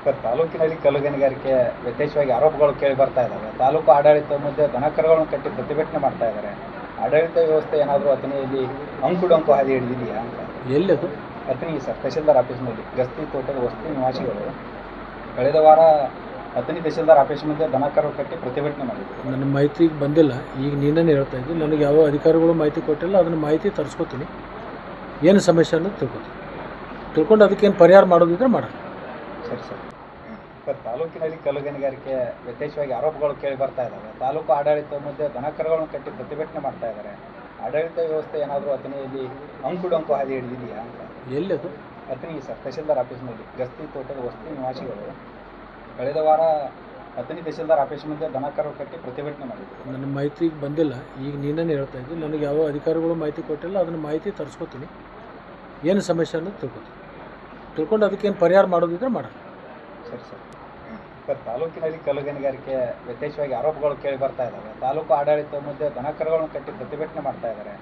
Sir, ತಾಲೂಕಿನಲ್ಲಿ ಕಲ್ಲು ಗಣಿಗಾರಿಕೆ ಯಥೇಚ್ಛವಾಗಿ ಆರೋಪಗಳು ಕೇಳಿ ಬರ್ತಾ ಇದ್ದಾವೆ. ತಾಲೂಕು ಆಡಳಿತ ಮುಂದೆ ದನಕರುಗಳನ್ನು ಕಟ್ಟಿ ಪ್ರತಿಭಟನೆ ಮಾಡ್ತಾ ಇದ್ದಾರೆ. ಆಡಳಿತ ವ್ಯವಸ್ಥೆ ಏನಾದರೂ ಅಥಣಿಯಲ್ಲಿ ಅಂಕುಡೊಂಕು ಹಾದಿ ಹಿಡಿದಿದೆಯಾ ಅಂತ. ಎಲ್ಲದು ಅಥಣಿ ಸರ್, ತಹಶೀಲ್ದಾರ್ ಆಫೀಸ್ನಲ್ಲಿ ಗಸ್ತಿ ತೋಟದ ವಸತಿ ನಿವಾಸಿಗಳು ಕಳೆದ ವಾರ ಅಥಣಿ ತಹಶೀಲ್ದಾರ್ ಆಫೀಸ್ ಮುಂದೆ ದನಕರು ಕಟ್ಟಿ ಪ್ರತಿಭಟನೆ ಮಾಡಿದ್ರು. ನನ್ನ ಮಾಹಿತಿಗೆ ಬಂದಿಲ್ಲ. ಈಗ ನೀನೇ ಹೇಳ್ತಾ ಇದ್ದೀನಿ. ನನಗೆ ಯಾವ ಅಧಿಕಾರಿಗಳು ಮಾಹಿತಿ ಕೊಟ್ಟಿಲ್ಲ. ಅದನ್ನು ಮಾಹಿತಿ ತರಿಸ್ಕೊತೀನಿ. ಏನು ಸಮಸ್ಯೆ ಅನ್ನೋದು ತಿಳ್ಕೊಂಡು ಅದಕ್ಕೇನು ಪರಿಹಾರ ಮಾಡೋದಿದ್ರೆ ಮಾಡೋಣ. ಸರಿ ಸರ್. ಸರ್, ತಾಲೂಕಿನಲ್ಲಿ ಕಲ್ಲು ಗಣಿಗಾರಿಕೆ ಯಥೇಚ್ಛವಾಗಿ ಆರೋಪಗಳು ಕೇಳಿ ಬರ್ತಾ ಇದ್ದಾವೆ. ತಾಲೂಕು ಆಡಳಿತ ಮುಂದೆ ದನಕರುಗಳನ್ನು ಕಟ್ಟಿ ಪ್ರತಿಭಟನೆ ಮಾಡ್ತಾ ಇದ್ದಾರೆ. ಆಡಳಿತ ವ್ಯವಸ್ಥೆ ಏನಾದರೂ ಅಥಣಿಯಲ್ಲಿ ಅಂಕುಡೊಂಕು ಹಾದಿ ಹಿಡಿದಿದೆಯಾ ಅಂತ. ಎಲ್ಲದು ಅಥಣಿ ಸರ್, ತಹಶೀಲ್ದಾರ್ ಆಫೀಸ್ನಲ್ಲಿ ಗಸ್ತಿ ತೋಟದ ವಸತಿ ನಿವಾಸಿಗಳು ಕಳೆದ ವಾರ ಅಥಣಿ ತಹಶೀಲ್ದಾರ್ ಆಫೀಸ್ ಮುಂದೆ ದನಕರು ಕಟ್ಟಿ ಪ್ರತಿಭಟನೆ ಮಾಡಿದ್ರು. ನನ್ನ ಮಾಹಿತಿಗೆ ಬಂದಿಲ್ಲ. ಈಗ ನೀನೇ ಹೇಳ್ತಾ ಇದ್ದೀನಿ. ನನಗೆ ಯಾವ ಅಧಿಕಾರಿಗಳು ಮಾಹಿತಿ ಕೊಟ್ಟಿಲ್ಲ. ಅದನ್ನು ಮಾಹಿತಿ ತರಿಸ್ಕೊತೀನಿ. ಏನು ಸಮಸ್ಯೆ ಅನ್ನೋದು ತಿಳ್ಕೊಂಡು ಅದಕ್ಕೇನು ಪರಿಹಾರ ಮಾಡೋದಿದ್ರೆ ಮಾಡೋಣ. ಸರಿ ಸರ್. ಸರ್, ತಾಲೂಕಿನಲ್ಲಿ ಕಲ್ಲು ಗಣಿಗಾರಿಕೆ ಯಥೇಚ್ಛವಾಗಿ ಆರೋಪಗಳು ಕೇಳಿ ಬರ್ತಾ ಇದ್ದಾವೆ. ತಾಲೂಕು ಆಡಳಿತ ಮುಂದೆ ದನಕರುಗಳನ್ನು ಕಟ್ಟಿ ಪ್ರತಿಭಟನೆ ಮಾಡ್ತಾ ಇದ್ದಾರೆ.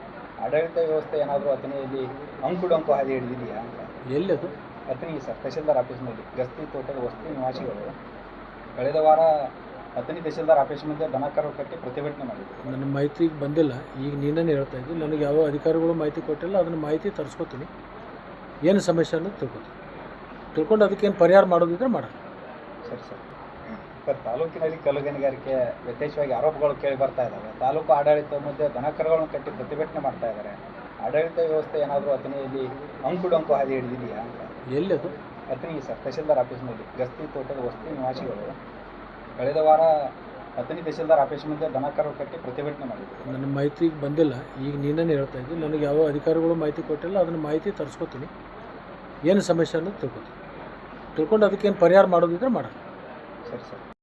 ಆಡಳಿತ ವ್ಯವಸ್ಥೆ ಏನಾದರೂ ಅಥಣಿಯಲ್ಲಿ ಅಂಕುಡೊಂಕು ಹಾದಿ ಹಿಡಿದಿದೆಯಾ ಅಂತ. ಎಲ್ಲದು ಅಥಣಿ ಸರ್, ತಹಶೀಲ್ದಾರ್ ಆಫೀಸ್ನಲ್ಲಿ ಗಸ್ತಿ ತೋಟದ ವಸತಿ ನಿವಾಸಿಗಳು ಕಳೆದ ವಾರ ಅಥಣಿ ತಹಶೀಲ್ದಾರ್ ಆಫೀಸ್ ಮುಂದೆ ದನಕರು ಕಟ್ಟಿ ಪ್ರತಿಭಟನೆ ಮಾಡಿದ್ರು. ನನ್ನ ಮಾಹಿತಿಗೆ ಬಂದಿಲ್ಲ. ಈಗ ನೀನೇ ಹೇಳ್ತಾ ಇದ್ದೀನಿ. ನನಗೆ ಯಾವ ಅಧಿಕಾರಿಗಳು ಮಾಹಿತಿ ಕೊಟ್ಟಿಲ್ಲ. ಅದನ್ನು ಮಾಹಿತಿ ತರಿಸ್ಕೊತೀನಿ. ಏನು ಸಮಸ್ಯೆ ಅನ್ನೋದು ತಿಳ್ಕೊಂಡು ಅದಕ್ಕೇನು ಪರಿಹಾರ ಮಾಡೋದಿದ್ರೆ ಮಾಡೋಣ. ಸರಿ ಸರ್. ಸರ್, ತಾಲೂಕಿನಲ್ಲಿ ಕಲ್ಲು ಗಣಿಗಾರಿಕೆ ಯಥೇಚ್ಛವಾಗಿ ಆರೋಪಗಳು ಕೇಳಿ ಬರ್ತಾ ಇದ್ದಾವೆ. ತಾಲೂಕು ಆಡಳಿತ ಮುಂದೆ ದನಕರುಗಳನ್ನು ಕಟ್ಟಿ ಪ್ರತಿಭಟನೆ ಮಾಡ್ತಾ ಇದ್ದಾರೆ. ಆಡಳಿತ ವ್ಯವಸ್ಥೆ ಏನಾದರೂ ಅಥಣಿಯಲ್ಲಿ ಅಂಕುಡೊಂಕು ಹಾದಿ ಹಿಡಿದಿದೆಯಾ ಅಂತ. ಎಲ್ಲದು ಅಥಣಿ ಸರ್, ತಹಶೀಲ್ದಾರ್ ಆಫೀಸ್ನಲ್ಲಿ ಗಸ್ತಿ ತೋಟದ ವಸತಿ ನಿವಾಸಿಗಳು ಕಳೆದ ವಾರ ಅಥಣಿ ತಹಶೀಲ್ದಾರ್ ಆಫೀಸ್ ಮುಂದೆ ದನಕರು ಕಟ್ಟಿ ಪ್ರತಿಭಟನೆ ಮಾಡಿದ್ರು. ನನ್ನ ಮಾಹಿತಿಗೆ ಬಂದಿಲ್ಲ. ಈಗ ನೀನೇ ಹೇಳ್ತಾ ಇದ್ದೀನಿ. ನನಗೆ ಯಾವ ಅಧಿಕಾರಿಗಳು ಮಾಹಿತಿ ಕೊಟ್ಟಿಲ್ಲ. ಅದನ್ನು ಮಾಹಿತಿ ತರಿಸ್ಕೊತೀನಿ. ಏನು ಸಮಸ್ಯೆ ಅನ್ನೋದು ತಿಳ್ಕೊಂಡು ಅದಕ್ಕೇನು ಪರಿಹಾರ ಮಾಡೋದಿದ್ರೆ ಮಾಡೋಣ. ಸರಿ ಸರ್.